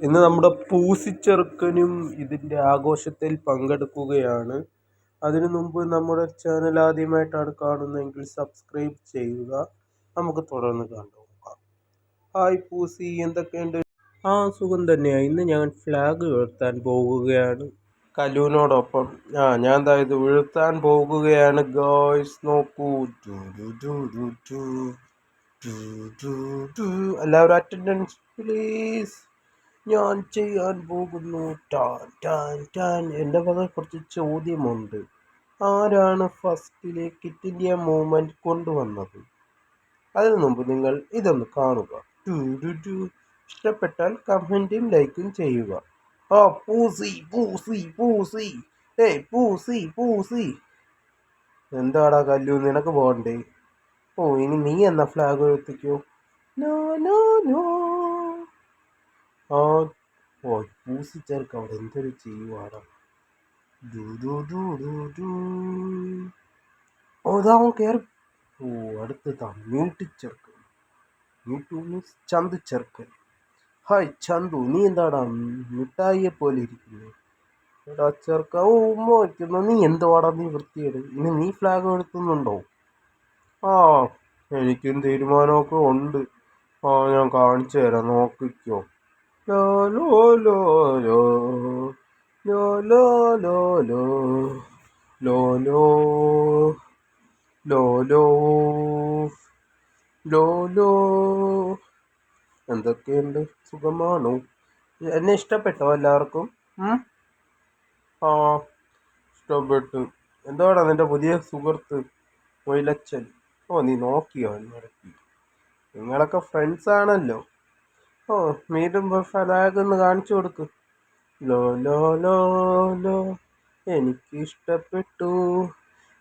ഇന്ന് നമ്മുടെ പൂസിച്ചെറുക്കനും ഇതിൻ്റെ ആഘോഷത്തിൽ പങ്കെടുക്കുകയാണ്. അതിനു മുമ്പ് നമ്മുടെ ചാനൽ ആദ്യമായിട്ടാണ് കാണുന്നതെങ്കിൽ സബ്സ്ക്രൈബ് ചെയ്യുക. നമുക്ക് തുടർന്ന് കണ്ടുനോക്കാം. ഹായ് പൂസി, എന്തൊക്കെയുണ്ട്? സുഖം തന്നെയാണ്. ഇന്ന് ഞാൻ ഫ്ലാഗ് ഉയർത്താൻ പോകുകയാണ് കലുവിനോടൊപ്പം. ഞാൻ ഇത് ഉയർത്താൻ പോകുകയാണ് ഗോയ്സ്. നോക്കൂ. എല്ലാവരും അറ്റൻഡൻസ് പ്ലീസ്. ഞാൻ ചെയ്യാൻ പോകുന്നു. എൻ്റെ വക കുറച്ച് ചോദ്യമുണ്ട്. ആരാണ് ഫസ്റ്റിലെ ക്വിറ്റ് ഇന്ത്യ മൂവ്മെന്റ് കൊണ്ടുവന്നത്? അതിനു മുമ്പ് നിങ്ങൾ ഇതൊന്ന് കാണുക. ഇഷ്ടപ്പെട്ടാൽ കമന്റും ലൈക്കും ചെയ്യുക. പൂസി പൂസി പൂസി പൂസി പൂസി. എന്താടാ കല്ലു, നിനക്ക് പോകണ്ടേ? ഇനി നീ എന്നാ ഫ്ലാഗ് ഉയർത്തിക്കോ. No no no. പൂസിച്ചേർക്ക് അവിടെ എന്തൊരു ചെയ്യുവാടാ. അവൻ കയറി. അടുത്തതാ മ്യൂട്ടി ചെറുക്കൻ. ചന്തു ചെറുക്കൻ. ഹായ് ചന്തു, നീ എന്താടാ മിഠായിയെ പോലെ ഇരിക്കുന്നു? എടാ ചെറുക്ക, ഉമ്മ വയ്ക്കുന്നു. നീ എന്തുവാടാ നീ വൃത്തിയേട്. ഇനി നീ ഫ്ലാഗ് ഉയർത്തുന്നുണ്ടോ? എനിക്കും തീരുമാനമൊക്കെ ഉണ്ട്. ഞാൻ കാണിച്ചു തരാം, നോക്കിക്കോ. ലോ ലോ ലോ ലോ ലോ ലോ ലോ ലോ ലോ ലോ ലോ ലോ ലോ. എന്തൊക്കെയുണ്ട്, സുഖമാണോ? എന്നെ ഇഷ്ടപ്പെട്ടോ എല്ലാവർക്കും? ഇഷ്ടപ്പെട്ടു. എന്താടാ നിന്റെ പുതിയ സുഹൃത്ത് മൊയിലച്ചൻ? നീ നോക്കിയോ ഇടയ്ക്ക്? നിങ്ങളൊക്കെ ഫ്രണ്ട്സ് ആണല്ലോ. വീണ്ടും ഫ്ലാഗ് ഒന്ന് കാണിച്ചു കൊടുക്ക്. ലോ ലോ ലോ ലോ. എനിക്ക് ഇഷ്ടപ്പെട്ടു.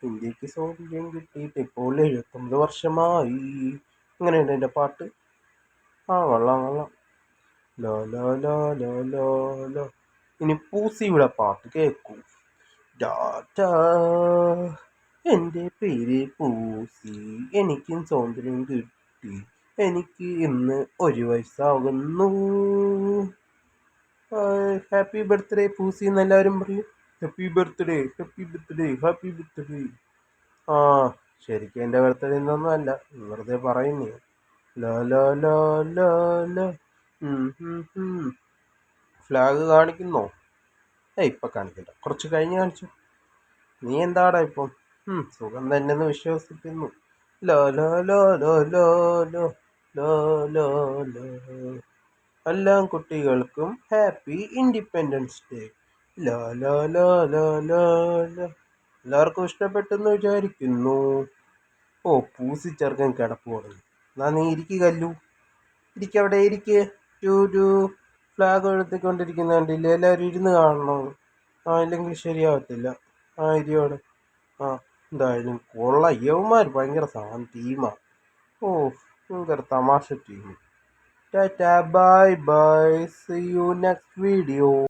ഇന്ത്യക്ക് സ്വാതന്ത്ര്യം കിട്ടിയിട്ട് ഇപ്പോൾ 79 വർഷമായി. എങ്ങനെയുണ്ട് എൻ്റെ പാട്ട്? കൊള്ളാം. ലോ ലോ ലോ ലോ ലോ ലോ. ഇനി പൂസിയുടെ പാട്ട് കേൾക്കൂ. എൻ്റെ പേര് പൂസി, എനിക്കും സ്വാതന്ത്ര്യം കിട്ടി. എനിക്ക് ഇന്ന് 1 വയസ്സാകുന്നു. ഹാപ്പി ബർത്ത്ഡേ പൂസി എന്ന് എല്ലാവരും പറയും. Happy birthday, happy birthday, happy birthday. ശരിക്കും എൻ്റെ ബർത്ത്ഡേ ഒന്നും അല്ല, വെറുതെ പറയുന്നേ. ലോ ലോ ലോ ലോ ലോ. ഫ്ലാഗ് കാണിക്കുന്നോ? ഇപ്പൊ കാണിക്കണ്ട, കുറച്ച് കഴിഞ്ഞ് കാണിച്ചു. നീ എന്താടാ ഇപ്പം? സുഖം തന്നെന്ന് വിശ്വസിക്കുന്നു. ലോ ലോ ലോ ലോ ലോ ലോ ലോ ലോ ലോ. എല്ലാ കുട്ടികൾക്കും ഹാപ്പി ഇൻഡിപെൻഡൻസ് ഡേ. ലോ ലോ ലോ ലോ ലോ ലോ. എല്ലാവർക്കും ഇഷ്ടപ്പെട്ടെന്ന് വിചാരിക്കുന്നു. പൂസിച്ചെറുക്കൻ കിടപ്പ് തുടങ്ങി. എന്നാ നീ ഇരിക്കുക കല്ലു. ഇരിക്കവിടെ ഇരിക്ക്. ഫ്ലാഗ് ഉയർത്തിക്കൊണ്ടിരിക്കുന്ന കണ്ടില്ലേ? എല്ലാവരും ഇരുന്ന് കാണണം. ഇല്ലെങ്കിൽ ശരിയാവത്തില്ല. ഇരിയോടെ. എന്തായാലും കൊള്ളാം. യവന്മാർ ഭയങ്കര ടീമാ. ഭയങ്കര തമാശ team. Tata, bye bye, see you next video.